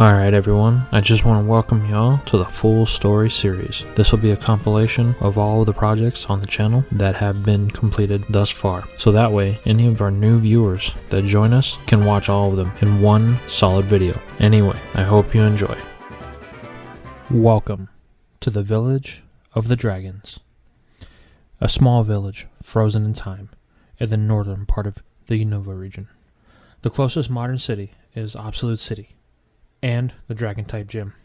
Alright everyone, I just want to welcome y'all to the full story series. This will be a compilation of all of the projects on the channel that have been completed thus far. So that way, any of our new viewers that join us can watch all of them in one solid video. Anyway, I hope you enjoy. Welcome to the Village of the Dragons. A small village frozen in time in the northern part of the UNOVA region. The closest modern city is Absolute City and the Dragon type gym.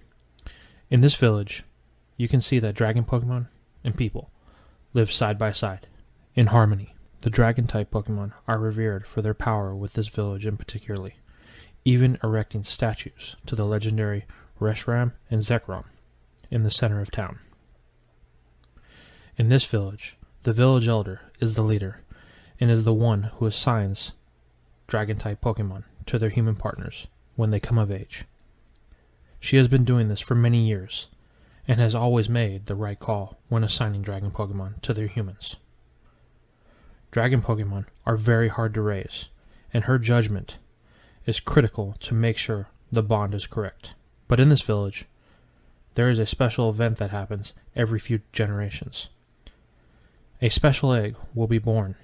In this village, you can see that dragon Pokemon and people live side by side, in harmony. The dragon type Pokemon are revered for their power with this village in particularly, even erecting statues to the legendary Reshiram and Zekrom in the center of town. In this village, the village elder is the leader, and is the one who assigns dragon type Pokemon to their human partners when they come of age. She has been doing this for many years, and has always made the right call when assigning dragon Pokemon to their humans. Dragon Pokemon are very hard to raise, and her judgment is critical to make sure the bond is correct. But in this village, there is a special event that happens every few generations. A special egg will be born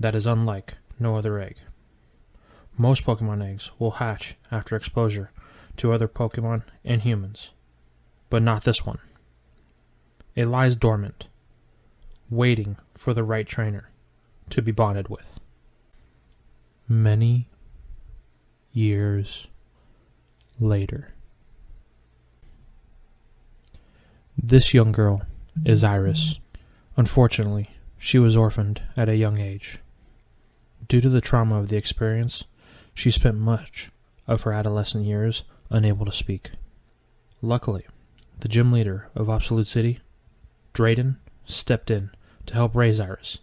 that is unlike no other egg. Most Pokemon eggs will hatch after exposure to other Pokemon and humans, but not this one. It lies dormant, waiting for the right trainer to be bonded with. Many years later. This young girl is Iris. Unfortunately, she was orphaned at a young age. Due to the trauma of the experience, she spent much of her adolescent years unable to speak. Luckily, the gym leader of Absolute City, Drayden, stepped in to help raise Iris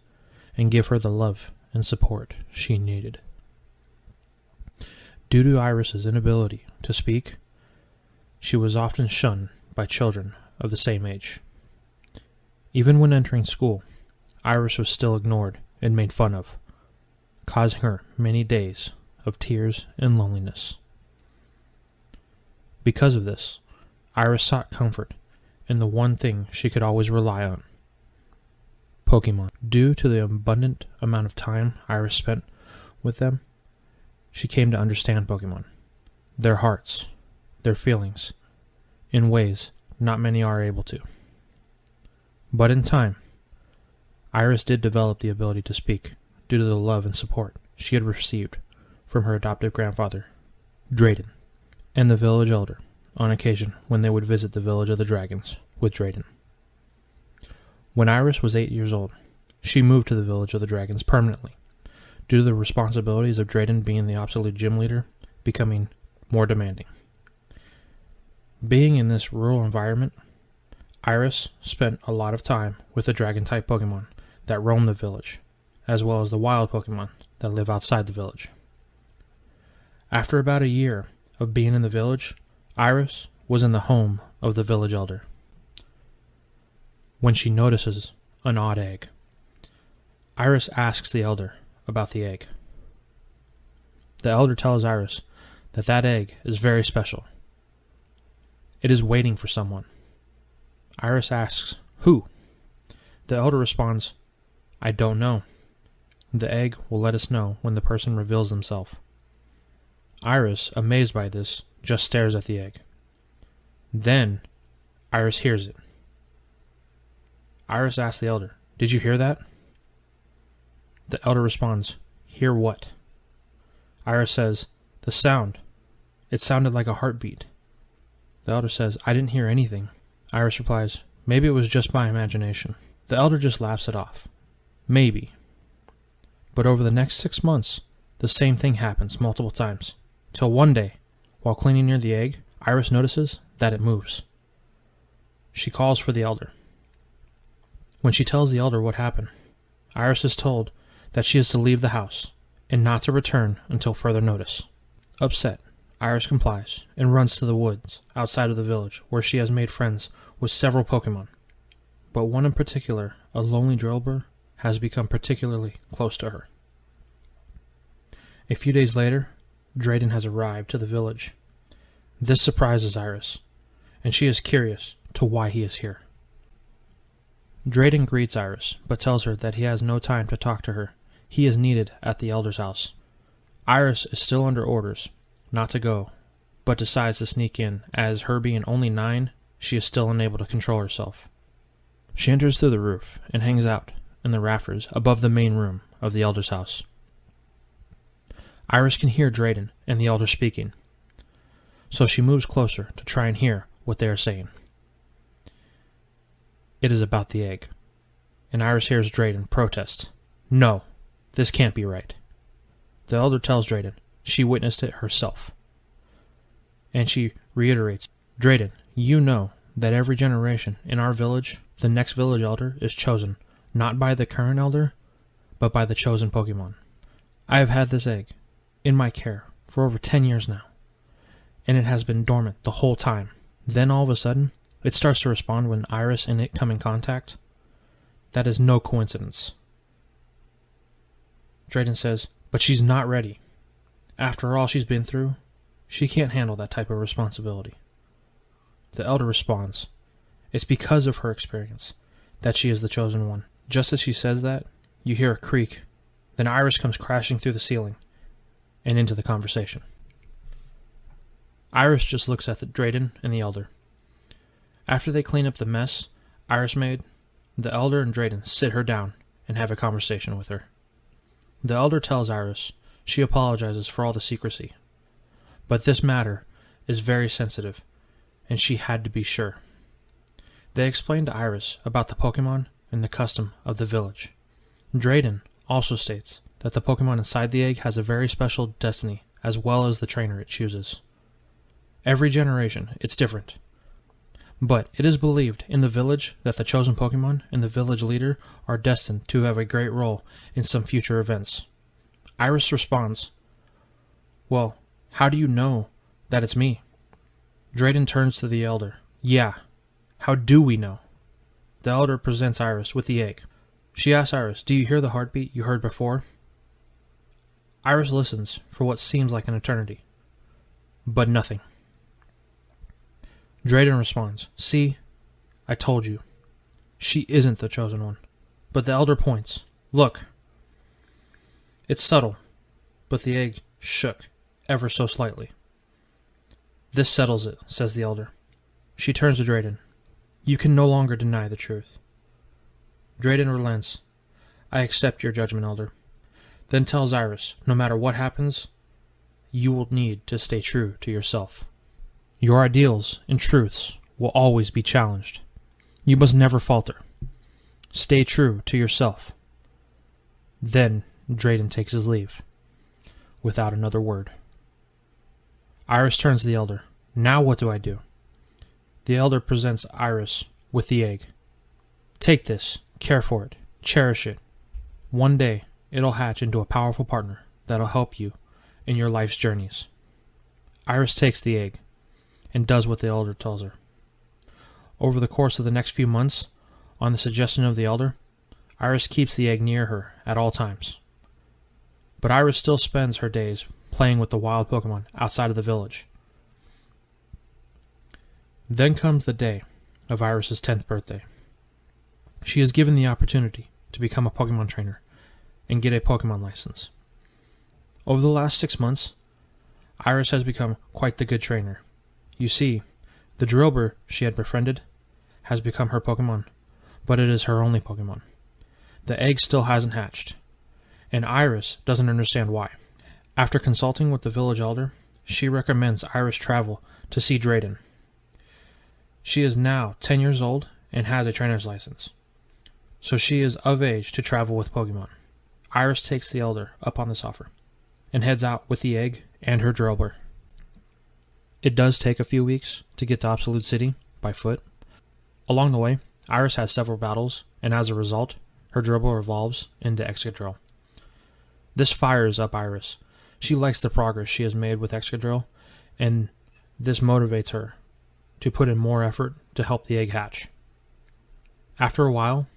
and give her the love and support she needed. Due to Iris's inability to speak, she was often shunned by children of the same age. Even when entering school, Iris was still ignored and made fun of, causing her many days of tears and loneliness. Because of this, Iris sought comfort in the one thing she could always rely on: Pokemon. Due to the abundant amount of time Iris spent with them, she came to understand Pokemon, their hearts, their feelings, in ways not many are able to. But in time, Iris did develop the ability to speak due to the love and support she had received from her adoptive grandfather, Drayden, and the village elder on occasion when they would visit the village of the dragons with Drayden. When Iris was 8 years old, she moved to the village of the dragons permanently, due to the responsibilities of Drayden being the absolute gym leader becoming more demanding. Being in this rural environment, Iris spent a lot of time with the dragon-type Pokemon that roam the village, as well as the wild Pokemon that live outside the village. After about a year of being in the village, Iris was in the home of the village elder when she notices an odd egg. Iris asks the elder about the egg. The elder tells Iris that that egg is very special. It is waiting for someone. Iris asks, "Who?" The elder responds, "I don't know. The egg will let us know when the person reveals themselves." Iris, amazed by this, just stares at the egg. Then, Iris hears it. Iris asks the elder, "Did you hear that?" The elder responds, "Hear what?" Iris says, "The sound. It sounded like a heartbeat." The elder says, "I didn't hear anything." Iris replies, "Maybe it was just my imagination." The elder just laughs it off. Maybe. But over the next 6 months, the same thing happens multiple times, till one day, while cleaning near the egg, Iris notices that it moves. She calls for the elder. When she tells the elder what happened, Iris is told that she is to leave the house, and not to return until further notice. Upset, Iris complies, and runs to the woods outside of the village, where she has made friends with several Pokemon. But one in particular, a lonely Drillbur, has become particularly close to her. A few days later, Drayden has arrived to the village. This surprises Iris, and she is curious to why he is here. Drayden greets Iris, but tells her that he has no time to talk to her. He is needed at the Elder's house. Iris is still under orders not to go, but decides to sneak in, as her being only 9, she is still unable to control herself. She enters through the roof and hangs out in the rafters above the main room of the Elder's house. Iris can hear Drayden and the Elder speaking, so she moves closer to try and hear what they are saying. It is about the egg, and Iris hears Drayden protest. No, this can't be right. The Elder tells Drayden she witnessed it herself, and she reiterates, Drayden, you know that every generation in our village, the next village elder is chosen, not by the current elder, but by the chosen Pokemon. I have had this egg in my care for over 10 years now, and it has been dormant the whole time. Then all of a sudden, it starts to respond when Iris and it come in contact. That is no coincidence. Drayden says, but she's not ready. After all she's been through, she can't handle that type of responsibility. The Elder responds, it's because of her experience that she is the chosen one. Just as she says that, you hear a creak. Then Iris comes crashing through the ceiling and into the conversation. Iris just looks at Drayden and the Elder. After they clean up the mess Iris made, the Elder and Drayden sit her down and have a conversation with her. The Elder tells Iris she apologizes for all the secrecy, but this matter is very sensitive, and she had to be sure. They explain to Iris about the Pokemon and the custom of the village. Drayden also states that the Pokemon inside the egg has a very special destiny, as well as the trainer it chooses. Every generation, it's different. But it is believed in the village that the chosen Pokemon and the village leader are destined to have a great role in some future events. Iris responds, well, how do you know that it's me? Drayden turns to the Elder. Yeah, how do we know? The Elder presents Iris with the egg. She asks Iris, do you hear the heartbeat you heard before? Iris listens for what seems like an eternity, but nothing. Drayden responds, see, I told you. She isn't the chosen one. But the Elder points, look. It's subtle, but the egg shook ever so slightly. This settles it, says the Elder. She turns to Drayden. You can no longer deny the truth. Drayden relents. I accept your judgment, Elder. Then tells Iris, no matter what happens, you will need to stay true to yourself. Your ideals and truths will always be challenged. You must never falter. Stay true to yourself. Then Drayden takes his leave, without another word. Iris turns to the Elder. Now what do I do? The Elder presents Iris with the egg. Take this, care for it, cherish it. One day, it'll hatch into a powerful partner that'll help you in your life's journeys. Iris takes the egg and does what the Elder tells her. Over the course of the next few months, on the suggestion of the Elder, Iris keeps the egg near her at all times. But Iris still spends her days playing with the wild Pokemon outside of the village. Then comes the day of Iris' 10th birthday. She is given the opportunity to become a Pokemon trainer and get a Pokemon license. Over the last 6 months, Iris has become quite the good trainer. You see, the Drillbur she had befriended has become her Pokemon, but it is her only Pokemon. The egg still hasn't hatched, and Iris doesn't understand why. After consulting with the village elder, she recommends Iris travel to see Drayden. She is now 10 years old and has a trainer's license, so she is of age to travel with Pokemon. Iris takes the elder up on this offer and heads out with the egg and her Drillbur. It does take a few weeks to get to Absolute City by foot. Along the way, Iris has several battles, and as a result, her Drillbur evolves into Excadrill. This fires up Iris. She likes the progress she has made with Excadrill, and this motivates her to put in more effort to help the egg hatch. After a while,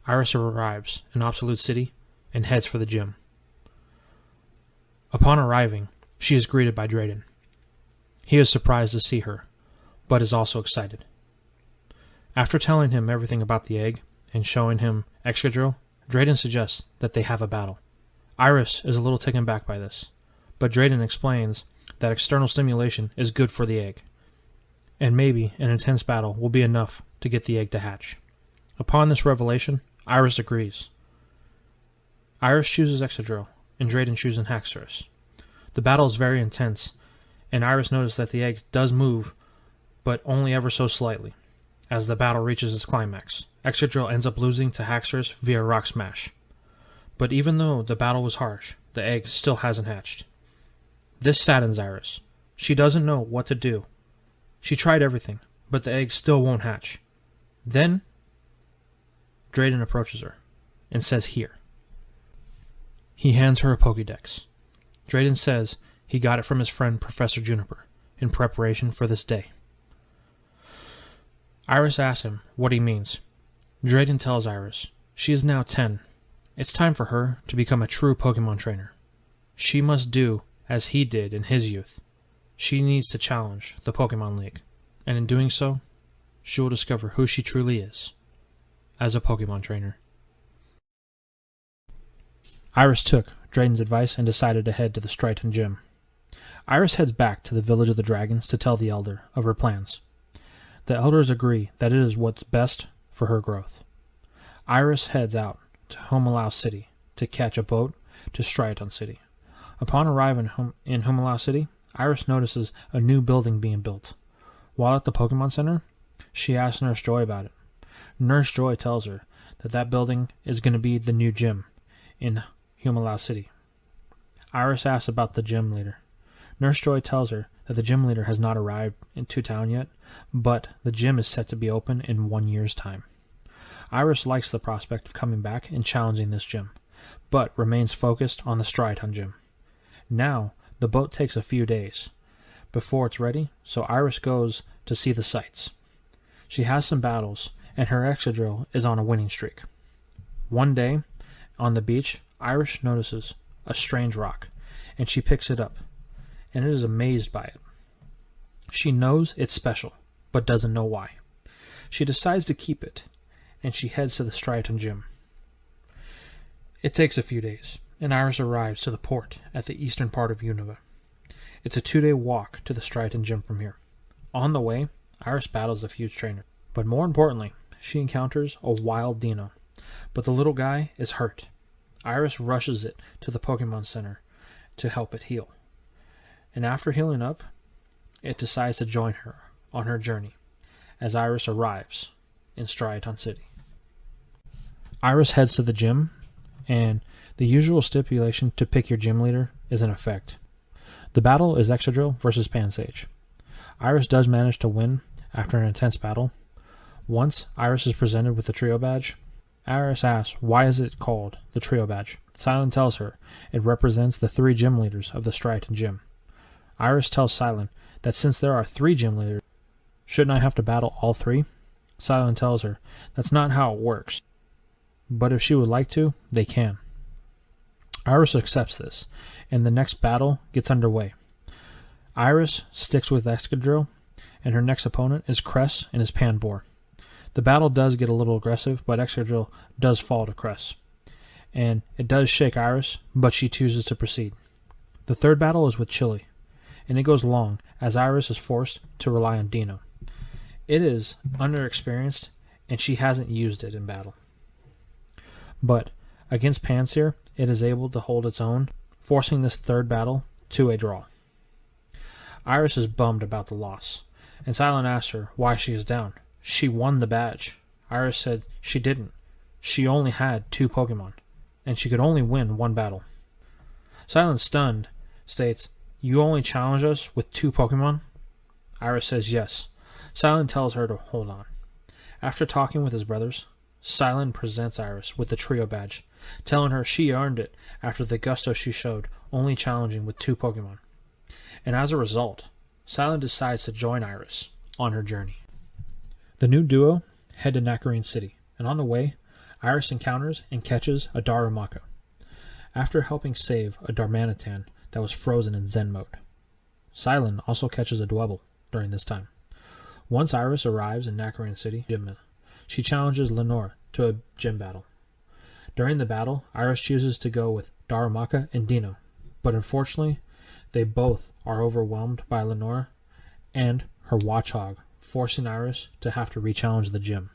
Iris arrives in Absolute City and heads for the gym. Upon arriving, she is greeted by Drayden. He is surprised to see her, but is also excited. After telling him everything about the egg and showing him Excadrill, Drayden suggests that they have a battle. Iris is a little taken back by this, but Drayden explains that external stimulation is good for the egg, and maybe an intense battle will be enough to get the egg to hatch. Upon this revelation, Iris agrees. Iris chooses Excadrill, and Drayden chooses Haxorus. The battle is very intense, and Iris notices that the egg does move, but only ever so slightly. As the battle reaches its climax, Excadrill ends up losing to Haxorus via Rock Smash. But even though the battle was harsh, the egg still hasn't hatched. This saddens Iris. She doesn't know what to do. She tried everything, but the egg still won't hatch. Then, Drayden approaches her and says, "Here." He hands her a pokedex. Drayden says he got it from his friend Professor Juniper in preparation for this day. Iris asks him what he means. Drayden tells Iris she is now 10. It's time for her to become a true Pokemon trainer. She must do as he did in his youth. She needs to challenge the Pokemon League, and in doing so, she will discover who she truly is as a Pokemon trainer. Iris took Drayden's advice and decided to head to the Striaton gym. Iris heads back to the Village of the Dragons to tell the Elder of her plans. The Elders agree that it is what's best for her growth. Iris heads out to Humalau City to catch a boat to Striaton City. Upon arriving in Humalau City, Iris notices a new building being built. While at the Pokemon Center, she asks Nurse Joy about it. Nurse Joy tells her that that building is going to be the new gym in Humalau City. Iris asks about the gym leader. Nurse Joy tells her that the gym leader has not arrived into town yet, but the gym is set to be open in 1 year's time. Iris likes the prospect of coming back and challenging this gym, but remains focused on the Striaton gym. Now, the boat takes a few days before it's ready, so Iris goes to see the sights. She has some battles, and her Excadrill is on a winning streak. One day, on the beach, Iris notices a strange rock, and she picks it up, and is amazed by it. She knows it's special, but doesn't know why. She decides to keep it, and she heads to the Striaton gym. It takes a few days, and Iris arrives to the port at the eastern part of UNOVA. It's a 2-day walk to the Striaton gym from here. On the way, Iris battles a huge trainer, but more importantly, she encounters a wild Dino, but the little guy is hurt. Iris rushes it to the Pokemon Center to help it heal. And after healing up, it decides to join her on her journey as Iris arrives in Striaton City. Iris heads to the gym, and the usual stipulation to pick your gym leader is in effect. The battle is Excadrill versus Pansage. Iris does manage to win after an intense battle. Once Iris is presented with the trio badge, Iris asks why is it called the trio badge. Silent tells her it represents the 3 gym leaders of the Striaton gym. Iris tells Silent that since there are 3 gym leaders, shouldn't I have to battle all 3? Silent tells her that's not how it works, but if she would like to, they can. Iris accepts this, and the next battle gets underway. Iris sticks with Excadrill, and her next opponent is Cress and his Panbor. The battle does get a little aggressive, but Excadrill does fall to Cress, and it does shake Iris, but she chooses to proceed. The third battle is with Chili, and it goes long as Iris is forced to rely on Dino. It is underexperienced, and she hasn't used it in battle. But against Pansear, it is able to hold its own, forcing this third battle to a draw. Iris is bummed about the loss, and Silent asks her why she is down. She won the badge. Iris said she didn't. She only had 2 Pokemon, and she could only win 1 battle. Silent, stunned, states, "You only challenge us with 2 Pokemon?" Iris says yes. Silent tells her to hold on. After talking with his brothers, Silent presents Iris with the trio badge, telling her she earned it after the gusto she showed only challenging with 2 Pokemon. And as a result, Silent decides to join Iris on her journey. The new duo head to Nacarene City, and on the way, Iris encounters and catches a Darumaka, after helping save a Darmanitan that was frozen in Zen mode. Silent also catches a duel during this time. Once Iris arrives in Nacarene City, she challenges Lenore to a gym battle. During the battle, Iris chooses to go with Darumaka and Dino, but unfortunately, they both are overwhelmed by Lenore and her Watchhog, forcing Iris to have to re-challenge the gym.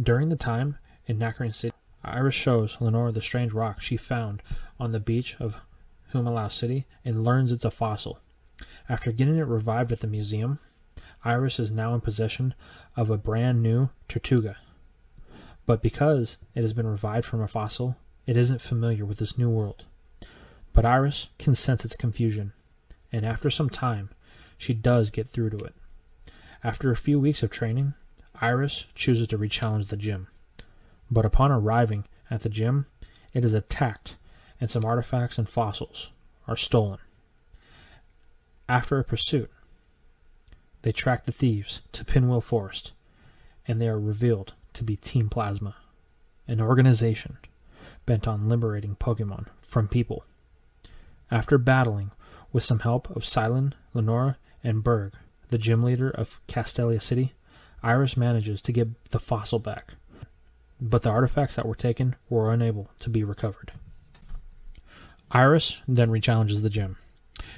During the time in Nacarene City, Iris shows Lenore the strange rock she found on the beach of Humalau City and learns it's a fossil. After getting it revived at the museum, Iris is now in possession of a brand new Tortuga. But because it has been revived from a fossil, it isn't familiar with this new world. But Iris can sense its confusion, and after some time, she does get through to it. After a few weeks of training, Iris chooses to re-challenge the gym. But upon arriving at the gym, it is attacked, and some artifacts and fossils are stolen. After a pursuit, they track the thieves to Pinwheel Forest, and they are revealed to be Team Plasma, an organization bent on liberating Pokemon from people. After battling with some help of Silent, Lenora, and Berg, the gym leader of Castelia City, Iris manages to get the fossil back, but the artifacts that were taken were unable to be recovered. Iris then re-challenges the gym.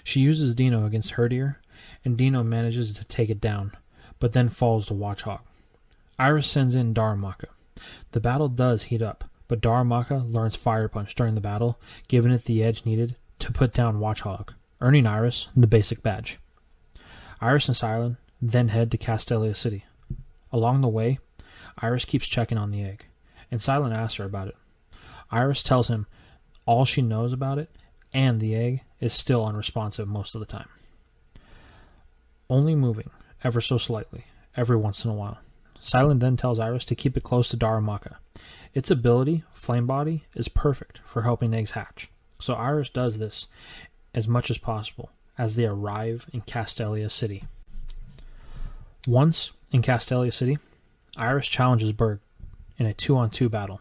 She uses Dino against Herdier, and Dino manages to take it down, but then falls to Watchhog. Iris sends in Darumaka. The battle does heat up, but Darumaka learns Fire Punch during the battle, giving it the edge needed to put down Watchhog, earning Iris the basic badge. Iris and Silent then head to Castelia City. Along the way, Iris keeps checking on the egg, and Silent asks her about it. Iris tells him all she knows about it, and the egg is still unresponsive most of the time, only moving ever so slightly every once in a while. Silent then tells Iris to keep it close to Darumaka. Its ability, Flame Body, is perfect for helping eggs hatch, so Iris does this as much as possible as they arrive in Castelia City. Once in Castelia City, Iris challenges Berg in a 2-on-2 battle.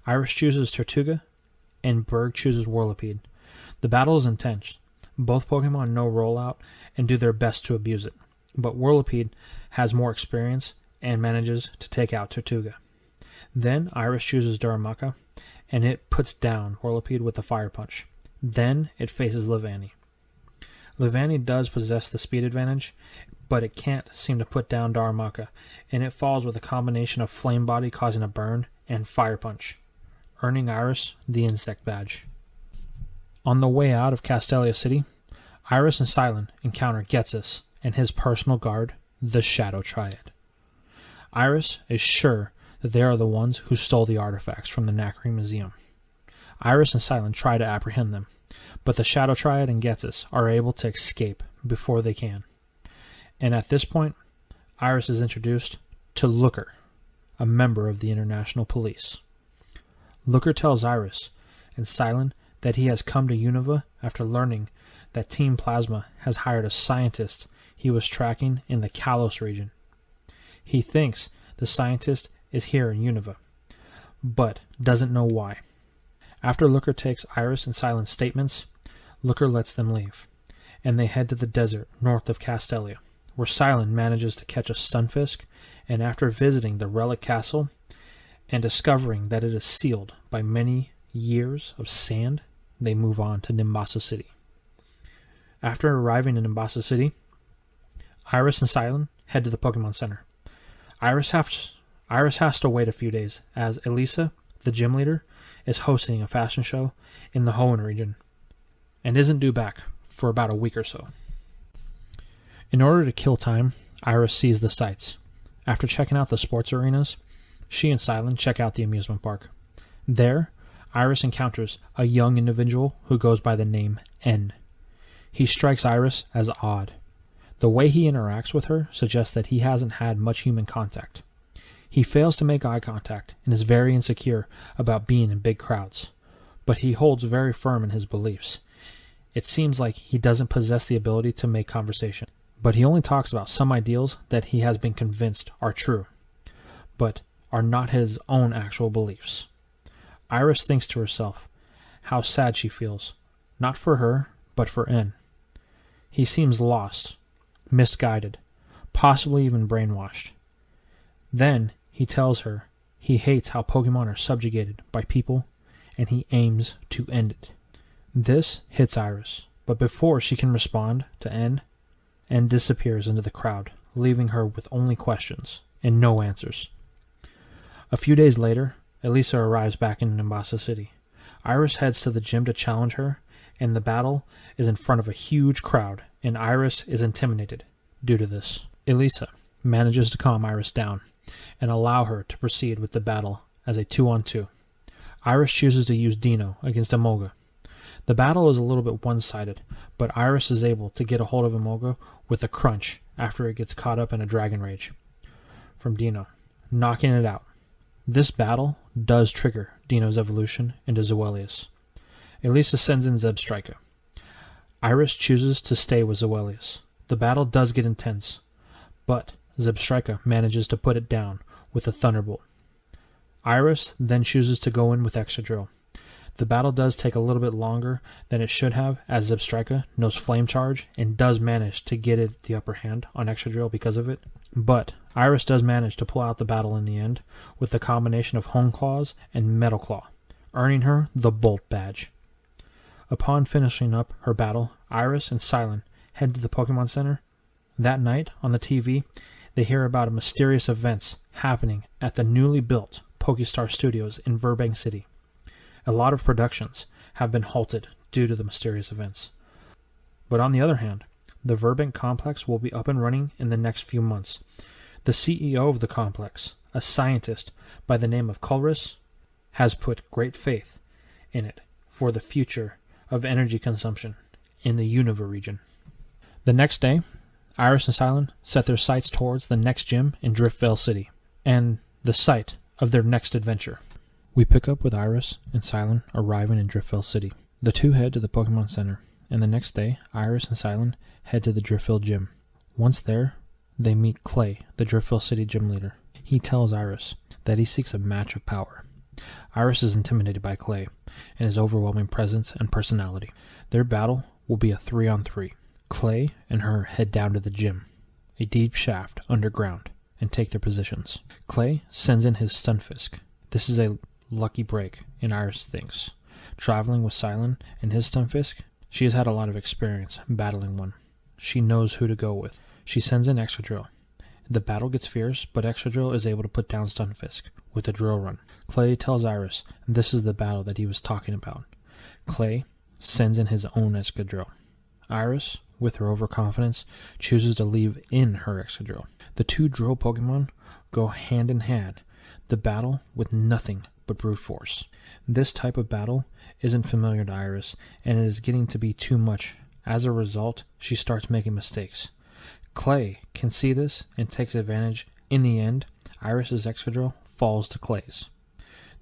Iris chooses Tortuga, and Berg chooses Whirlipede. The battle is intense. Both Pokemon know Rollout and do their best to abuse it, but Whirlipede has more experience and manages to take out Tortuga. Then Iris chooses Darumaka, and it puts down Whirlipede with a Fire Punch. Then it faces Levani. Levani does possess the speed advantage, but it can't seem to put down Darumaka, and it falls with a combination of Flame Body causing a burn and Fire Punch, earning Iris the Insect Badge. On the way out of Castelia City, Iris and Silent encounter Getsus and his personal guard, the Shadow Triad. Iris is sure that they are the ones who stole the artifacts from the Nacarene Museum. Iris and Silent try to apprehend them, but the Shadow Triad and Getsus are able to escape before they can. And at this point, Iris is introduced to Looker, a member of the International Police. Looker tells Iris and Silent that he has come to UNOVA after learning that Team Plasma has hired a scientist he was tracking in the Kalos region. He thinks the scientist is here in UNOVA, but doesn't know why. After Looker takes Iris and Silent's statements, Looker lets them leave, and they head to the desert north of Castelia, where Silent manages to catch a Stunfisk, and after visiting the Relic Castle and discovering that it is sealed by many years of sand, they move on to Nimbasa City. After arriving in Nimbasa City, Iris and Silent head to the Pokemon Center. Iris has to wait a few days, as Elisa, the gym leader, is hosting a fashion show in the Hoenn region, and isn't due back for about a week or so. In order to kill time, Iris sees the sights. After checking out the sports arenas, she and Silent check out the amusement park. There, Iris encounters a young individual who goes by the name N. He strikes Iris as odd. The way he interacts with her suggests that he hasn't had much human contact. He fails to make eye contact and is very insecure about being in big crowds, but he holds very firm in his beliefs. It seems like he doesn't possess the ability to make conversation, but he only talks about some ideals that he has been convinced are true, but are not his own actual beliefs. Iris thinks to herself how sad she feels, not for her, but for N. He seems lost, misguided, possibly even brainwashed. Then he tells her he hates how Pokemon are subjugated by people, and he aims to end it. This hits Iris, but before she can respond to N disappears into the crowd, leaving her with only questions and no answers. A few days later, Elisa arrives back in Nimbasa City. Iris heads to the gym to challenge her, and the battle is in front of a huge crowd, and Iris is intimidated due to this. Elisa manages to calm Iris down and allow her to proceed with the battle as a 2-on-2. Iris chooses to use Dino against Emolga. The battle is a little bit one-sided, but Iris is able to get a hold of Emolga with a crunch after it gets caught up in a Dragon Rage from Dino, knocking it out. This battle does trigger Dino's evolution into Zoelius. Elisa sends in Zebstrika. Iris chooses to stay with Zoelius. The battle does get intense, but Zebstrika manages to put it down with a Thunderbolt. Iris then chooses to go in with Excadrill. The battle does take a little bit longer than it should have, as Zebstrika knows Flame Charge and does manage to get it the upper hand on Excadrill because of it. But Iris does manage to pull out the battle in the end with a combination of Hone Claws and Metal Claw, earning her the Bolt badge. Upon finishing up her battle, Iris and Silent head to the Pokemon Center. That night, on the TV, they hear about mysterious events happening at the newly built Pokestar Studios in Burbank City. A lot of productions have been halted due to the mysterious events. But on the other hand, the Burbank complex will be up and running in the next few months. The CEO of the complex, a scientist by the name of Culris, has put great faith in it for the future of energy consumption in the UNOVA region. The next day, Iris and Silent set their sights towards the next gym in Driftveil City, and the site of their next adventure. We pick up with Iris and Silent arriving in Driftveil City. The two head to the Pokemon Center, and the next day, Iris and Silent head to the Driftveil gym. Once there, they meet Clay, the Driftveil City gym leader. He tells Iris that he seeks a match of power. Iris is intimidated by Clay and his overwhelming presence and personality. Their battle will be a 3-on-3. Clay and her head down to the gym, a deep shaft underground, and take their positions. Clay sends in his Stunfisk. This is a lucky break, and Iris thinks. Traveling with Silent and his Stunfisk, she has had a lot of experience battling one. She knows who to go with. She sends in Excadrill. The battle gets fierce, but Excadrill is able to put down Stunfisk with a drill run. Clay tells Iris this is the battle that he was talking about. Clay sends in his own Excadrill. Iris, with her overconfidence, chooses to leave in her Excadrill. The two drill Pokemon go hand in hand, the battle with nothing but brute force. This type of battle isn't familiar to Iris, and it is getting to be too much. As a result, she starts making mistakes. Clay can see this and takes advantage. In the end, Iris's Excadrill falls to Clay's.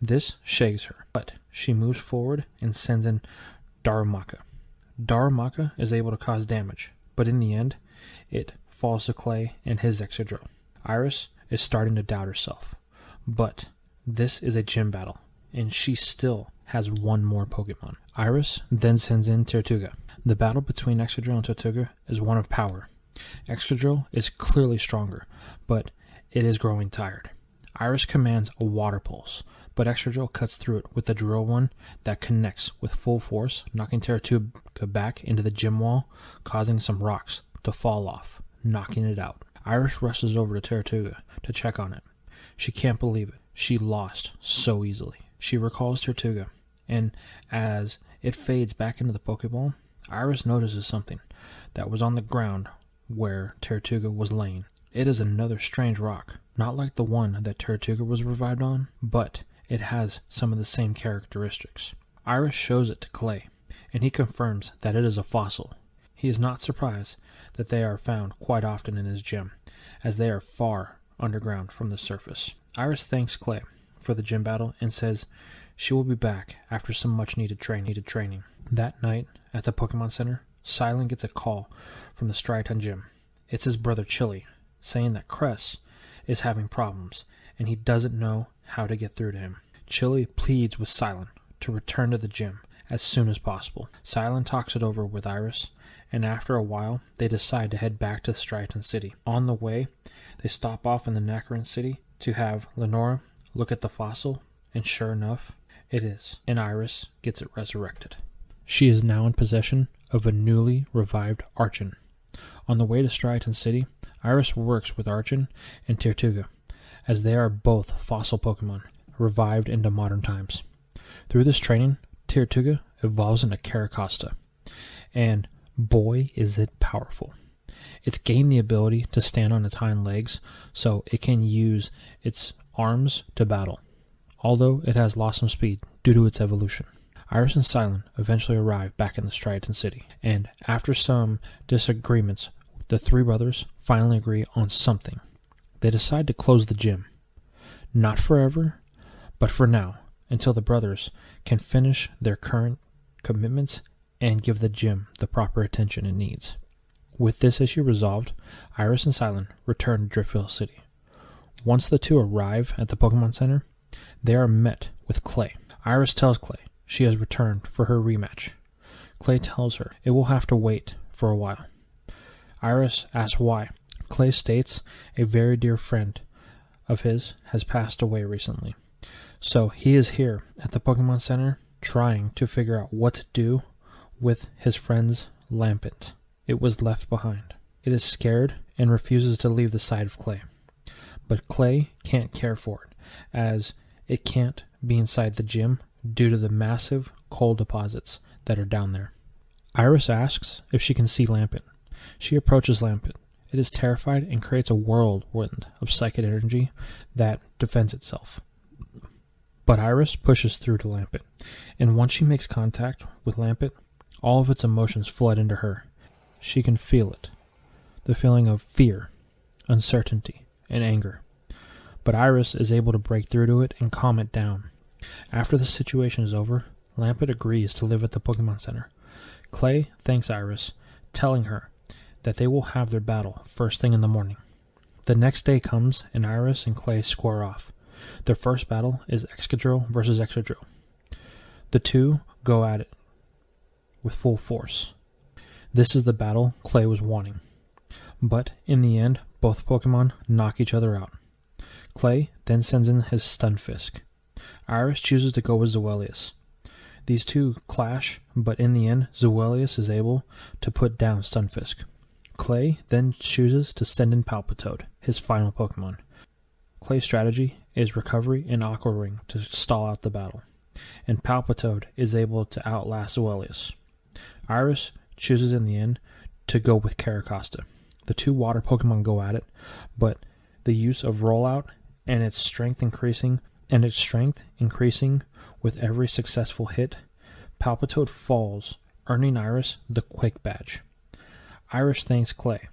This shakes her, but she moves forward and sends in Darumaka. Darumaka is able to cause damage, but in the end, it falls to Clay and his Excadrill. Iris is starting to doubt herself, but this is a gym battle, and she still has one more Pokemon. Iris then sends in Tirtouga. The battle between Excadrill and Tirtouga is one of power. Excadrill is clearly stronger, but it is growing tired. Iris commands a Water Pulse, but Excadrill cuts through it with a Drill One that connects with full force, knocking Tirtouga back into the gym wall, causing some rocks to fall off, knocking it out. Iris rushes over to Tirtouga to check on it. She can't believe it. She lost so easily. She recalls Tirtouga, and as it fades back into the Pokeball, Iris notices something that was on the ground where Tirtouga was laying. It is another strange rock, not like the one that Tirtouga was revived on, but it has some of the same characteristics. Iris shows it to Clay, and he confirms that it is a fossil. He is not surprised that they are found quite often in his gym, as they are far underground from the surface. Iris thanks Clay for the gym battle and says she will be back after some much-needed training. That night, at the Pokemon Center, Silent gets a call from the Striaton gym. It's his brother Chili, saying that Cress is having problems, and he doesn't know how to get through to him. Chili pleads with Silent to return to the gym as soon as possible. Silent talks it over with Iris and after a while, they decide to head back to Striaton City. On the way, they stop off in the Nacarene city to have Lenora look at the fossil, and sure enough, it is, and Iris gets it resurrected. She is now in possession of a newly revived Archon. On the way to Striaton City, Iris works with Archon and Tirtuga, as they are both fossil Pokemon, revived into modern times. Through this training, Tirtuga evolves into Caracosta, and boy is it powerful. It's gained the ability to stand on its hind legs, so it can use its arms to battle, although it has lost some speed due to its evolution. Iris and Silent eventually arrive back in the Striaton City, and after some disagreements, the three brothers finally agree on something. They decide to close the gym. Not forever, but for now, until the brothers can finish their current commitments and give the gym the proper attention it needs. With this issue resolved, Iris and Silent return to Driftveil City. Once the two arrive at the Pokemon Center, they are met with Clay. Iris tells Clay she has returned for her rematch. Clay tells her it will have to wait for a while. Iris asks why. Clay states a very dear friend of his has passed away recently, so he is here at the Pokemon Center trying to figure out what to do with his friend's Lampent. It was left behind. It is scared and refuses to leave the side of Clay, but Clay can't care for it, as it can't be inside the gym due to the massive coal deposits that are down there. Iris asks if she can see Lampent. She approaches Lampent. It is terrified and creates a whirlwind of psychic energy that defends itself. But Iris pushes through to Lampent, and once she makes contact with Lampent, all of its emotions flood into her. She can feel it, the feeling of fear, uncertainty, and anger. But Iris is able to break through to it and calm it down. After the situation is over, Lampent agrees to live at the Pokemon Center. Clay thanks Iris, telling her that they will have their battle first thing in the morning. The next day comes, and Iris and Clay square off. Their first battle is Excadrill versus Excadrill. The two go at it with full force. This is the battle Clay was wanting. But in the end, both Pokemon knock each other out. Clay then sends in his Stunfisk. Iris chooses to go with Zoelius. These two clash, but in the end, Zoelius is able to put down Stunfisk. Clay then chooses to send in Palpitoad, his final Pokemon. Clay's strategy is Recovery and Aqua Ring to stall out the battle, and Palpitoad is able to outlast Zoelius. Iris chooses in the end to go with Caracosta. The two water Pokemon go at it, but the use of Rollout and its strength increasing with every successful hit, Palpitoad falls, earning Iris the Quick Badge. Iris thanks Clay,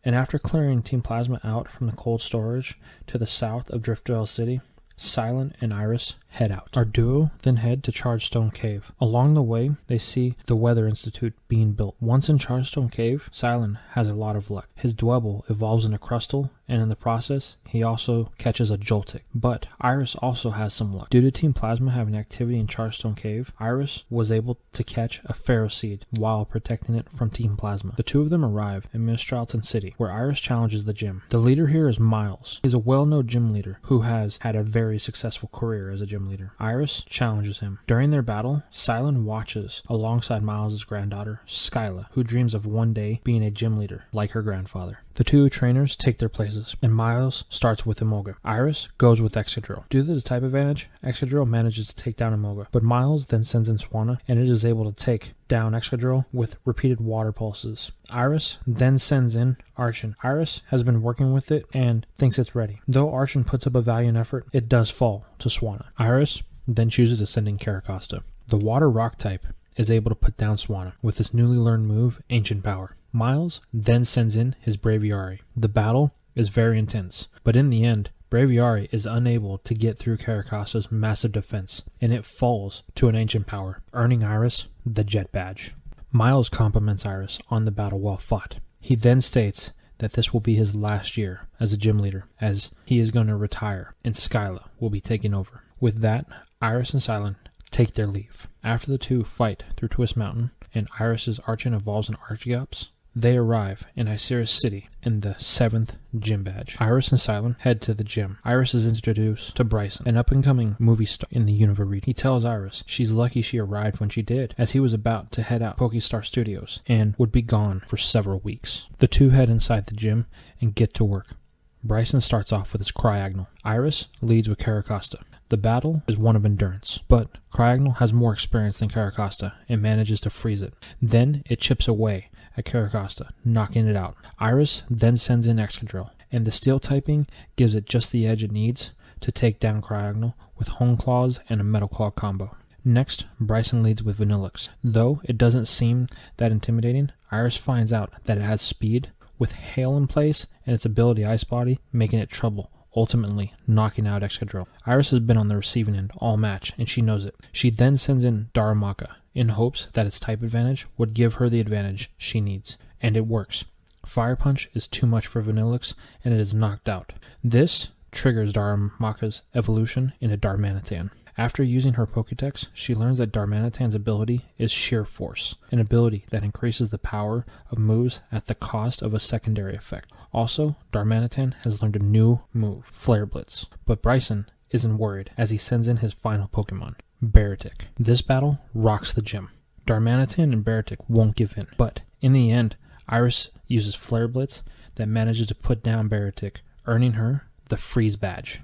and after clearing Team Plasma out from the cold storage to the south of Driftveil City, Silent and Iris head out. Our duo then head to Chargestone Cave. Along the way, they see the Weather Institute being built. Once in Chargestone Cave, Silent has a lot of luck. His Dwebble evolves into Crustle, and in the process, he also catches a Joltik. But Iris also has some luck. Due to Team Plasma having activity in Chargestone Cave, Iris was able to catch a Ferroseed while protecting it from Team Plasma. The two of them arrive in Mistralton City, where Iris challenges the gym. The leader here is Miles. He's a well-known gym leader who has had a very successful career as a gym leader. Iris challenges him. During their battle, Silent watches alongside Miles' granddaughter, Skyla, who dreams of one day being a gym leader like her grandfather. The two trainers take their places, and Miles starts with Emolga. Iris goes with Excadrill. Due to the type advantage, Excadrill manages to take down Emolga, but Miles then sends in Swanna, and it is able to take down Excadrill with repeated water pulses. Iris then sends in Archon. Iris has been working with it and thinks it's ready. Though Archon puts up a valiant effort, it does fall to Swanna. Iris then chooses to send in Caracosta. The water rock type is able to put down Swanna with his newly learned move, Ancient Power. Miles then sends in his Braviary. The battle is very intense, but in the end, Braviary is unable to get through Caracosta's massive defense, and it falls to an Ancient Power, earning Iris the Jet Badge. Miles compliments Iris on the battle well fought. He then states that this will be his last year as a gym leader, as he is going to retire, and Skyla will be taking over. With that, Iris and Silent take their leave. After the two fight through Twist Mountain, and Iris's Archon evolves in Archeops, they arrive in Osiris City in the 7th gym badge. Iris and Silent head to the gym. Iris is introduced to Bryson, an up-and-coming movie star in the UNOVA region. He tells Iris she's lucky she arrived when she did, as he was about to head out PokeStar Studios and would be gone for several weeks. The two head inside the gym and get to work. Bryson starts off with his Cryagonal. Iris leads with Caracosta. The battle is one of endurance, but Cryagonal has more experience than Caracosta and manages to freeze it. Then it chips away at Caracosta, knocking it out. Iris then sends in Excadrill, and the Steel typing gives it just the edge it needs to take down Cryagonal with Hone Claws and a Metal Claw combo. Next, Bryson leads with Vanillix. Though it doesn't seem that intimidating, Iris finds out that it has speed, with Hail in place and its ability Ice Body making it trouble, ultimately knocking out Excadrill. Iris has been on the receiving end all match, and she knows it. She then sends in Darumaka, in hopes that its type advantage would give her the advantage she needs. And it works. Fire Punch is too much for Vanillix, and it is knocked out. This triggers Darumaka's evolution into Darmanitan. After using her Pokedex, she learns that Darmanitan's ability is Sheer Force, an ability that increases the power of moves at the cost of a secondary effect. Also, Darmanitan has learned a new move, Flare Blitz, but Bryson isn't worried as he sends in his final Pokemon, Baratic. This battle rocks the gym. Darmanitan and Baratic won't give in, but in the end, Iris uses Flare Blitz that manages to put down Baratic, earning her the Freeze badge.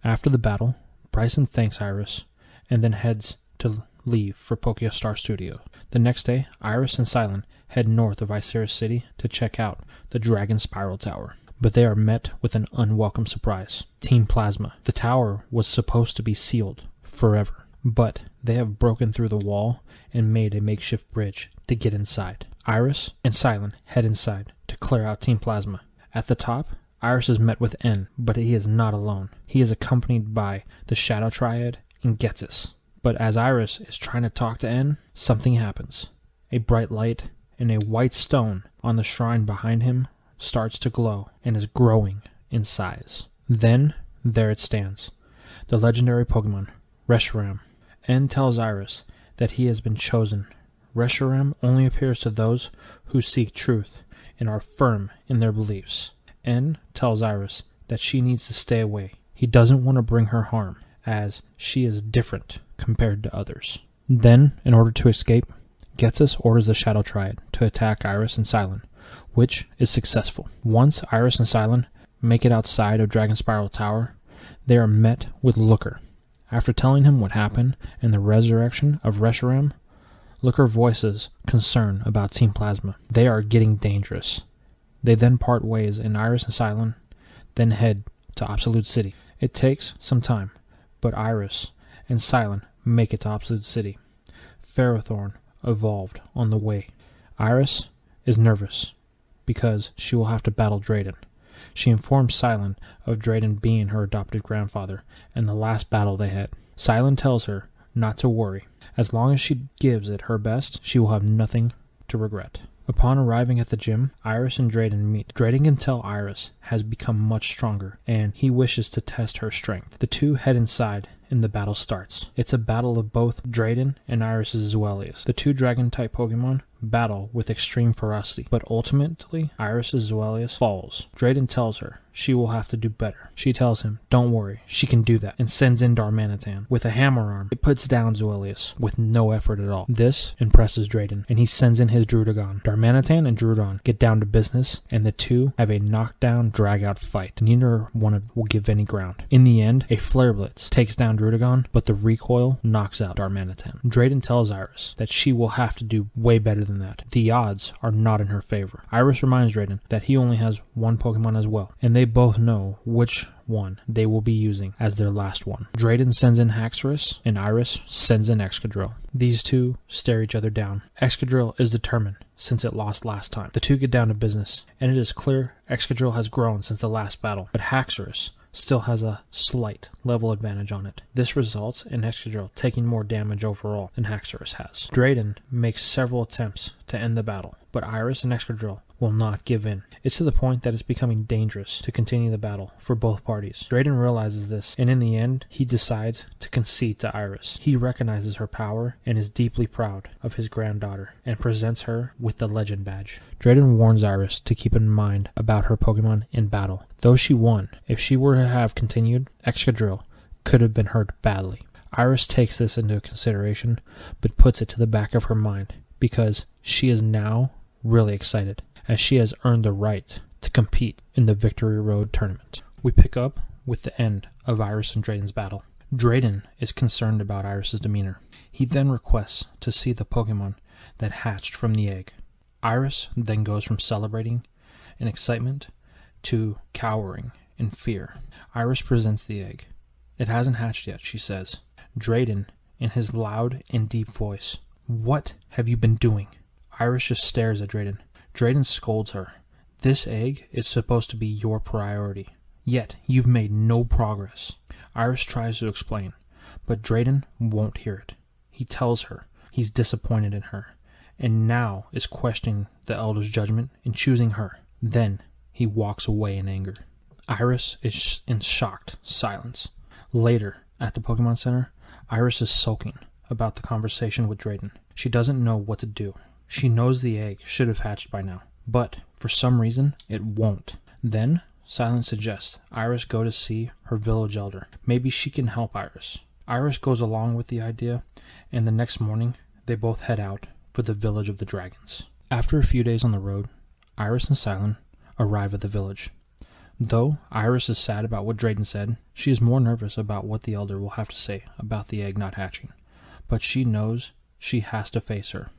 After the battle, Bryson thanks Iris and then heads to leave for PokeStar Studio. The next day, Iris and Silent head north of Osiris City to check out the Dragon Spiral Tower, but they are met with an unwelcome surprise. Team Plasma. The tower was supposed to be sealed forever, but they have broken through the wall and made a makeshift bridge to get inside. Iris and Silent head inside to clear out Team Plasma. At the top, Iris is met with N, but he is not alone. He is accompanied by the Shadow Triad and Getsis. But as Iris is trying to talk to N, something happens. A bright light and a white stone on the shrine behind him starts to glow and is growing in size. Then, there it stands, the legendary Pokemon, Reshiram. N tells Iris that he has been chosen. Reshiram only appears to those who seek truth and are firm in their beliefs. N tells Iris that she needs to stay away. He doesn't want to bring her harm, as she is different compared to others. Then, in order to escape, Getsis orders the Shadow Triad to attack Iris and Silent, which is successful. Once Iris and Silent make it outside of Dragon Spiral Tower, they are met with Looker. After telling him what happened and the resurrection of Reshiram, Looker voices concern about Team Plasma. They are getting dangerous. They then part ways, and Iris and Silent then head to Absolute City. It takes some time, but Iris and Silent make it to Absolute City. Ferrothorn evolved on the way. Iris is nervous because she will have to battle Drayden. She informs Silent of Drayden being her adopted grandfather and the last battle they had. Silent tells her not to worry. As long as she gives it her best, she will have nothing to regret. Upon arriving at the gym, Iris and Drayden meet. Drayden can tell Iris has become much stronger, and he wishes to test her strength. The two head inside, and the battle starts. It's a battle of both Drayden and Iris' Zuelius. The two Dragon-type Pokemon battle with extreme ferocity, but ultimately, Iris' Zuelius falls. Drayden tells her she will have to do better. She tells him, don't worry, she can do that, and sends in Darmanitan. With a hammer arm, it puts down Zuelius with no effort at all. This impresses Drayden, and he sends in his Druddigon. Darmanitan and Druddigon get down to business, and the two have a knockdown, drag-out fight. Neither one will give any ground. In the end, a Flare Blitz takes down Druddigon, but the recoil knocks out Darmanitan. Drayden tells Iris that she will have to do way better than that. The odds are not in her favor. Iris reminds Drayden that he only has one Pokemon as well, and they both know which one they will be using as their last one. Drayden sends in Haxorus, and Iris sends in Excadrill. These two stare each other down. Excadrill is determined, since it lost last time. The two get down to business, and it is clear Excadrill has grown since the last battle, but Haxorus still has a slight level advantage on it. This results in Excadrill taking more damage overall than Haxorus has. Drayden makes several attempts to end the battle, but Iris and Excadrill will not give in. It's to the point that it's becoming dangerous to continue the battle for both parties. Drayden realizes this, and in the end, he decides to concede to Iris. He recognizes her power and is deeply proud of his granddaughter, and presents her with the legend badge. Drayden warns Iris to keep in mind about her Pokemon in battle. Though she won, if she were to have continued, Excadrill could have been hurt badly. Iris takes this into consideration, but puts it to the back of her mind, because she is now really excited, as she has earned the right to compete in the Victory Road tournament. We pick up with the end of Iris and Drayden's battle. Drayden is concerned about Iris's demeanor. He then requests to see the Pokemon that hatched from the egg. Iris then goes from celebrating in excitement to cowering in fear. Iris presents the egg. It hasn't hatched yet, she says. Drayden, in his loud and deep voice, "What have you been doing?" Iris just stares at Drayden. Drayden scolds her. "This egg is supposed to be your priority, yet you've made no progress." Iris tries to explain, but Drayden won't hear it. He tells her he's disappointed in her, and now is questioning the Elder's judgment in choosing her. Then he walks away in anger. Iris is in shocked silence. Later, at the Pokemon Center, Iris is sulking about the conversation with Drayden. She doesn't know what to do. She knows the egg should have hatched by now, but for some reason, it won't. Then, Silence suggests Iris go to see her village elder. Maybe she can help Iris. Iris goes along with the idea, and the next morning, they both head out for the village of the dragons. After a few days on the road, Iris and Silent arrive at the village. Though Iris is sad about what Drayden said, she is more nervous about what the elder will have to say about the egg not hatching. But she knows she has to face her.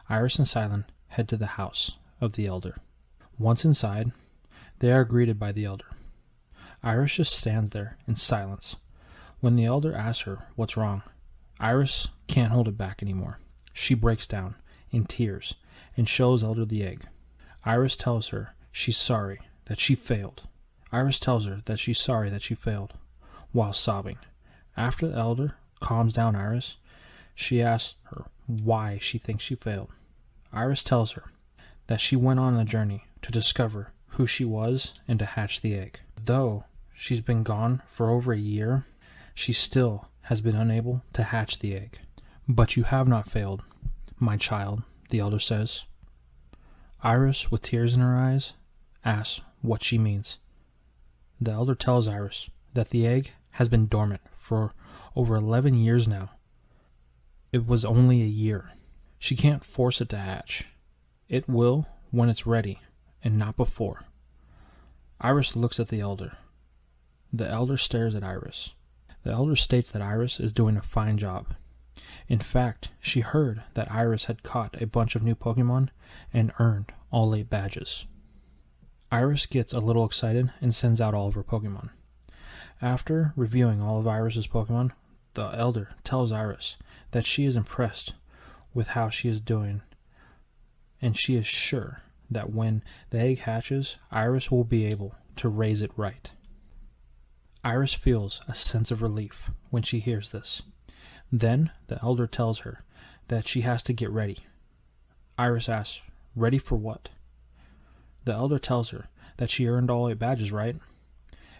Iris and Silent head to the house of the elder. Once inside, they are greeted by the elder. Iris just stands there in silence. When the elder asks her what's wrong, Iris can't hold it back anymore. She breaks down in tears and shows Elder the egg. Iris tells her she's sorry that she failed. Iris tells her that she's sorry that she failed, while sobbing. After the elder calms down Iris, she asks her why she thinks she failed. Iris tells her that she went on a journey to discover who she was and to hatch the egg. Though she's been gone for over a year, she still has been unable to hatch the egg. "But you have not failed, my child," the elder says. Iris, with tears in her eyes, asks what she means. The elder tells Iris that the egg has been dormant for over 11 years now. It was only a year. She can't force it to hatch. It will when it's ready, and not before. Iris looks at the elder. The elder stares at Iris. The elder states that Iris is doing a fine job. In fact, she heard that Iris had caught a bunch of new Pokemon and earned all 8 badges. Iris gets a little excited and sends out all of her Pokemon. After reviewing all of Iris's Pokemon, the elder tells Iris that she is impressed with how she is doing, and she is sure that when the egg hatches, Iris will be able to raise it right. Iris feels a sense of relief when she hears this. Then the elder tells her that she has to get ready. Iris asks, "Ready for what?" The elder tells her that she earned all 8 badges, right?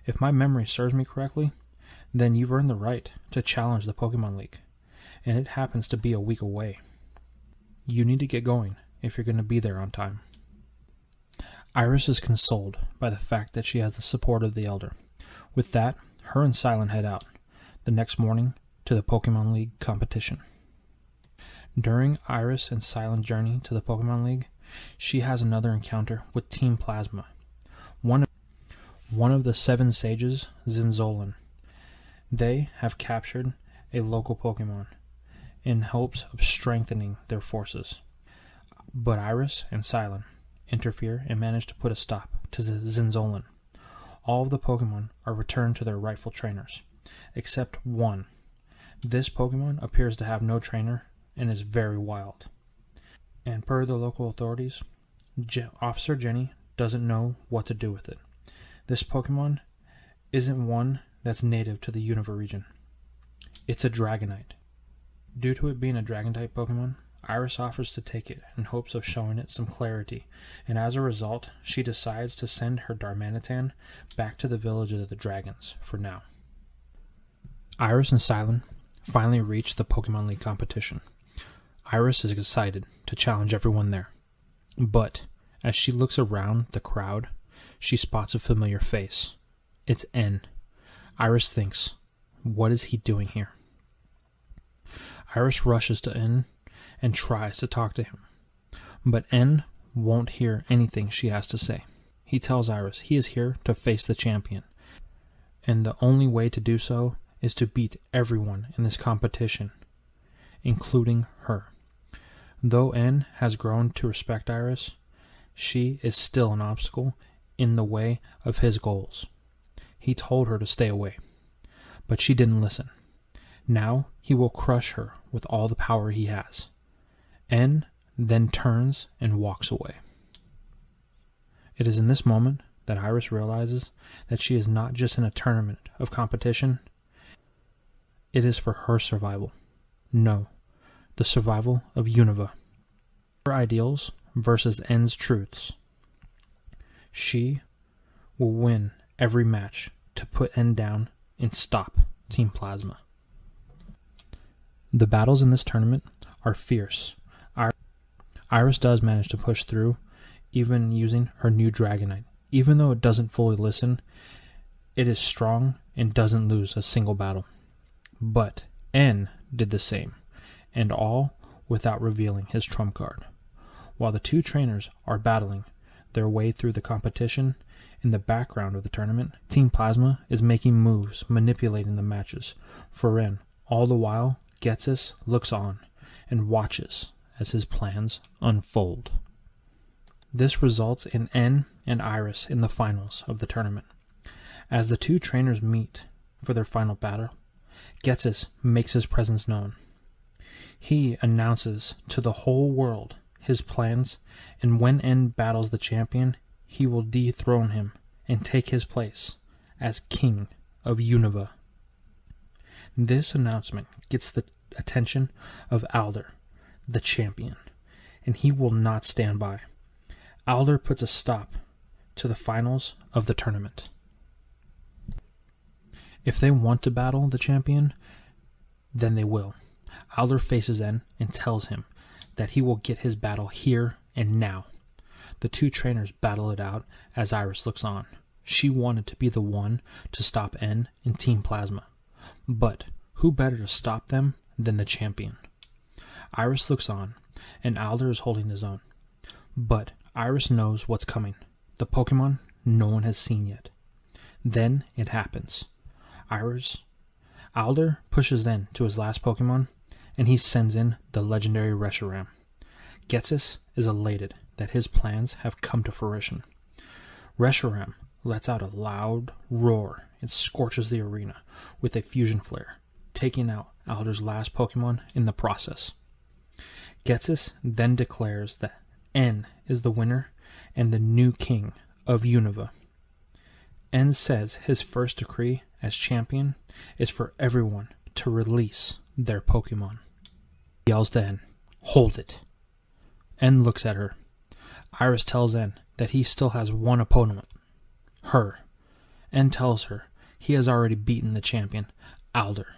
If my memory serves me correctly, then you've earned the right to challenge the Pokemon League, and it happens to be a week away. You need to get going if you're going to be there on time. Iris is consoled by the fact that she has the support of the elder. With that, her and Silent head out the next morning to the Pokemon League competition. During Iris and Silent's journey to the Pokemon League, she has another encounter with Team Plasma, one of the 7 sages, Zinzolan. They have captured a local Pokemon in hopes of strengthening their forces. But Iris and Silent interfere and manage to put a stop to the Zinzolan. All of the Pokemon are returned to their rightful trainers, except one. This Pokemon appears to have no trainer and is very wild. And per the local authorities, Officer Jenny doesn't know what to do with it. This Pokemon isn't one that's native to the UNOVA region. It's a Dragonite. Due to it being a Dragon-type Pokemon, Iris offers to take it in hopes of showing it some clarity, and as a result, she decides to send her Darmanitan back to the village of the dragons for now. Iris and Silent finally reach the Pokemon League competition. Iris is excited to challenge everyone there, but as she looks around the crowd, she spots a familiar face. It's N. Iris thinks, what is he doing here? Iris rushes to N and tries to talk to him, but N won't hear anything she has to say. He tells Iris he is here to face the champion, and the only way to do so is to beat everyone in this competition, including her. Though N has grown to respect Iris, she is still an obstacle in the way of his goals. He told her to stay away, but she didn't listen. Now he will crush her with all the power he has. N then turns and walks away. It is in this moment that Iris realizes that she is not just in a tournament of competition. It is for her survival. No, the survival of UNOVA. Her ideals versus N's truths. She will win every match to put N down and stop Team Plasma. The battles in this tournament are fierce. Iris does manage to push through, even using her new Dragonite. Even though it doesn't fully listen, it is strong and doesn't lose a single battle. But N did the same, and all without revealing his trump card. While the two trainers are battling their way through the competition, in the background of the tournament, Team Plasma is making moves, manipulating the matches for N. All the while, Getsis looks on and watches as his plans unfold. This results in N and Iris in the finals of the tournament. As the two trainers meet for their final battle, Getsis makes his presence known. He announces to the whole world his plans, and when N battles the champion, he will dethrone him and take his place as King of UNOVA. This announcement gets the attention of Alder, the champion, and he will not stand by. Alder puts a stop to the finals of the tournament. If they want to battle the champion, then they will. Alder faces N and tells him that he will get his battle here and now. The two trainers battle it out as Iris looks on. She wanted to be the one to stop N in Team Plasma. But who better to stop them than the champion? Iris looks on, and Alder is holding his own. But Iris knows what's coming. The Pokemon no one has seen yet. Then it happens. Alder pushes in to his last Pokemon, and he sends in the legendary Reshiram. Getsis is elated that his plans have come to fruition. Reshiram lets out a loud roar and scorches the arena with a fusion flare, taking out Alder's last Pokemon in the process. Getsis then declares that N is the winner and the new king of UNOVA. N says his first decree as champion is for everyone to release their Pokemon. He yells to N, "Hold it." N looks at her. Iris tells N that he still has one opponent, her. N tells her he has already beaten the champion, Alder.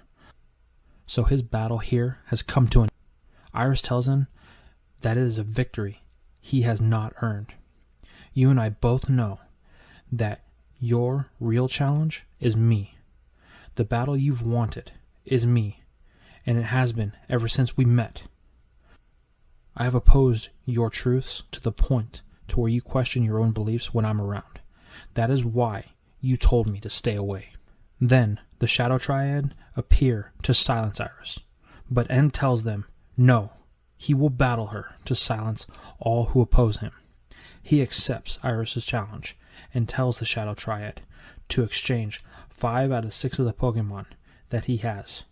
So his battle here has come to an end. Iris tells him that it is a victory he has not earned. You and I both know that your real challenge is me. The battle you've wanted is me, and it has been ever since we met. I have opposed your truths to the point to where you question your own beliefs when I'm around. That is why you told me to stay away. Then the Shadow Triad appear to silence Iris, but N tells them no, he will battle her to silence all who oppose him. He accepts Iris' challenge and tells the Shadow Triad to exchange 5 out of 6 of the Pokemon that he has,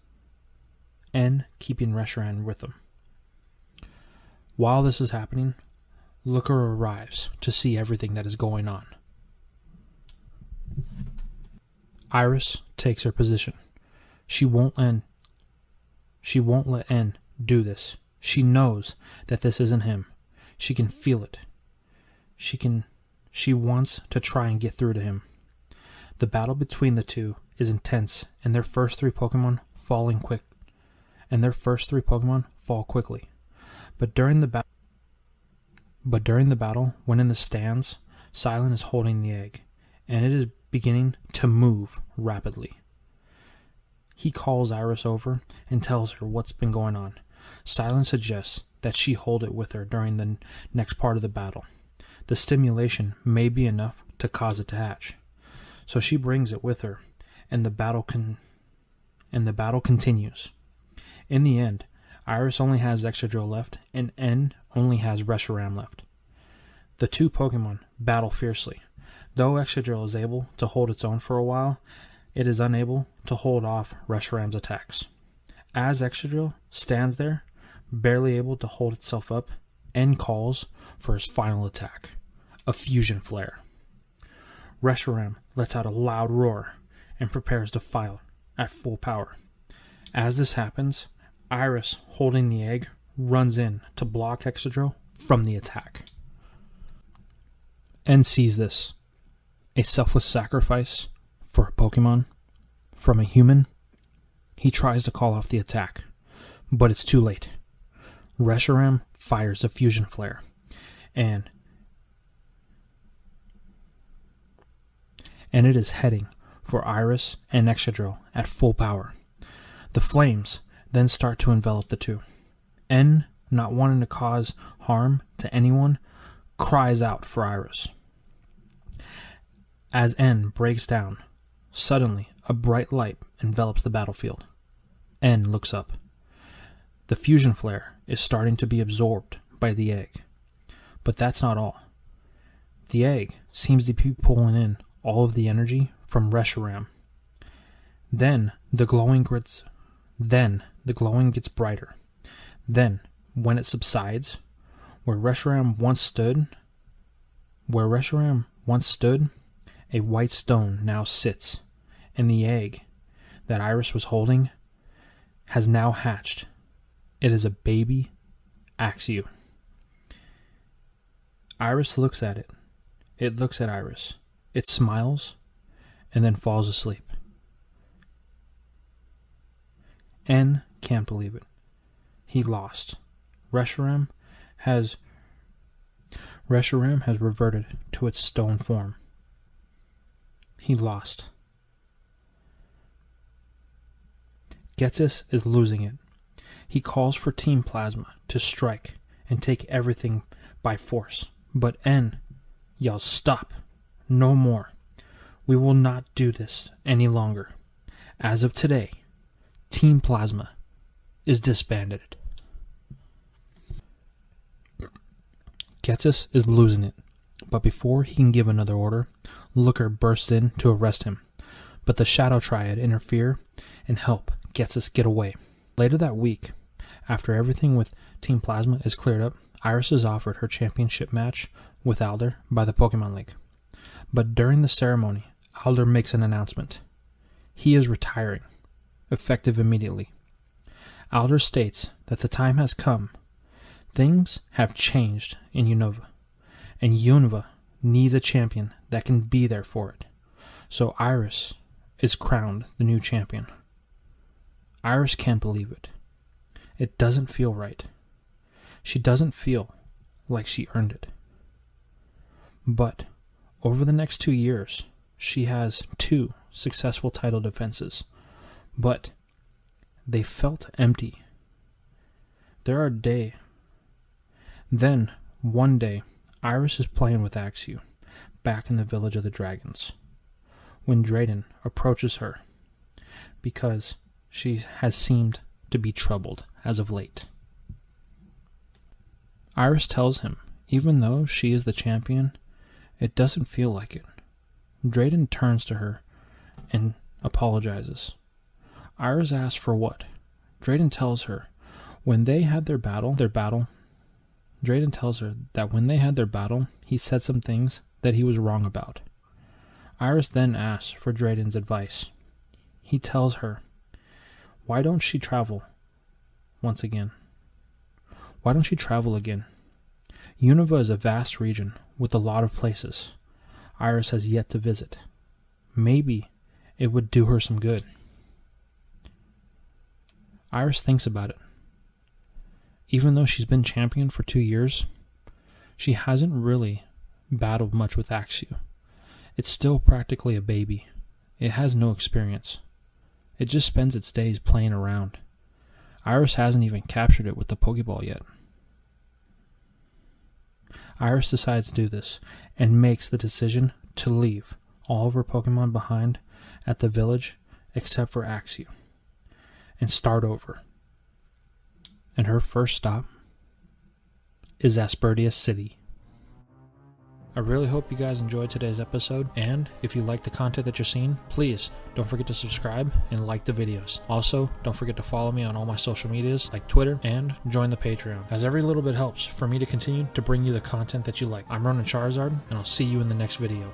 N keeping Reshiram with him. While this is happening, Looker arrives to see everything that is going on. Iris takes her position. She won't let N do this. She knows that this isn't him. She can feel it. She wants to try and get through to him. The battle between the two is intense, and their first three Pokemon fall quickly. But during the battle, when in the stands, Silent is holding the egg, and it is beginning to move rapidly. He calls Iris over and tells her what's been going on. Silent suggests that she hold it with her during the next part of the battle. The stimulation may be enough to cause it to hatch. So she brings it with her, and the battle continues. In the end, Iris only has Excadrill left, and N only has Reshiram left. The two Pokemon battle fiercely. Though Excadrill is able to hold its own for a while, it is unable to hold off Reshiram's attacks. As Excadrill stands there, barely able to hold itself up, N calls for his final attack, a Fusion Flare. Reshiram lets out a loud roar and prepares to fire at full power. As this happens, Iris, holding the egg, runs in to block Excadrill from the attack. N sees this, a selfless sacrifice for a Pokemon from a human. He tries to call off the attack, but it's too late. Reshiram fires a Fusion Flare, and it is heading for Iris and Excadrill at full power. The flames then start to envelop the two. N, not wanting to cause harm to anyone, cries out for Iris. As N breaks down, suddenly a bright light envelops the battlefield. N looks up. The Fusion Flare is starting to be absorbed by the egg. But that's not all. The egg seems to be pulling in all of the energy from Reshiram. Then the glowing gets brighter. Then, when it subsides, where Reshiram once stood, a white stone now sits, and the egg that Iris was holding has now hatched. It is a baby Axew. Iris looks at it. It looks at Iris. It smiles, and then falls asleep. N can't believe it. He lost. Reshiram has reverted to its stone form. He lost. Ghetsis is losing it. He calls for Team Plasma to strike and take everything by force. But N yells, "Stop! No more. We will not do this any longer. As of today, Team Plasma is disbanded." Ghetsis is losing it, but before he can give another order, Looker bursts in to arrest him. But the Shadow Triad interfere and help Ghetsis get away. Later that week, after everything with Team Plasma is cleared up, Iris is offered her championship match with Alder by the Pokemon League. But during the ceremony, Alder makes an announcement. He is retiring, effective immediately. Alder states that the time has come. Things have changed in UNOVA, and UNOVA needs a champion that can be there for it. So Iris is crowned the new champion. Iris can't believe it. It doesn't feel right. She doesn't feel like she earned it. But over the next 2 years, she has 2 successful title defenses. But they felt empty. Then, one day, Iris is playing with Axew, back in the Village of the Dragons, when Drayden approaches her, because she has seemed to be troubled as of late. Iris tells him, even though she is the champion, it doesn't feel like it. Drayden turns to her and apologizes. Iris asks for what? Drayden tells her when they had their battle, Drayden tells her that when they had their battle, he said some things that he was wrong about. Iris then asks for Drayden's advice. He tells her, why don't she travel once again? Why don't you travel again? UNOVA is a vast region with a lot of places Iris has yet to visit. Maybe it would do her some good. Iris thinks about it. Even though she's been champion for 2 years, she hasn't really battled much with Axew. It's still practically a baby. It has no experience. It just spends its days playing around. Iris hasn't even captured it with the Pokeball yet. Iris decides to do this and makes the decision to leave all of her Pokemon behind at the village except for Axew and start over. And her first stop is Aspertia City. I really hope you guys enjoyed today's episode, and if you like the content that you're seeing, please don't forget to subscribe and like the videos. Also, don't forget to follow me on all my social medias like Twitter and join the Patreon, as every little bit helps for me to continue to bring you the content that you like. I'm Ronan Charizard, and I'll see you in the next video.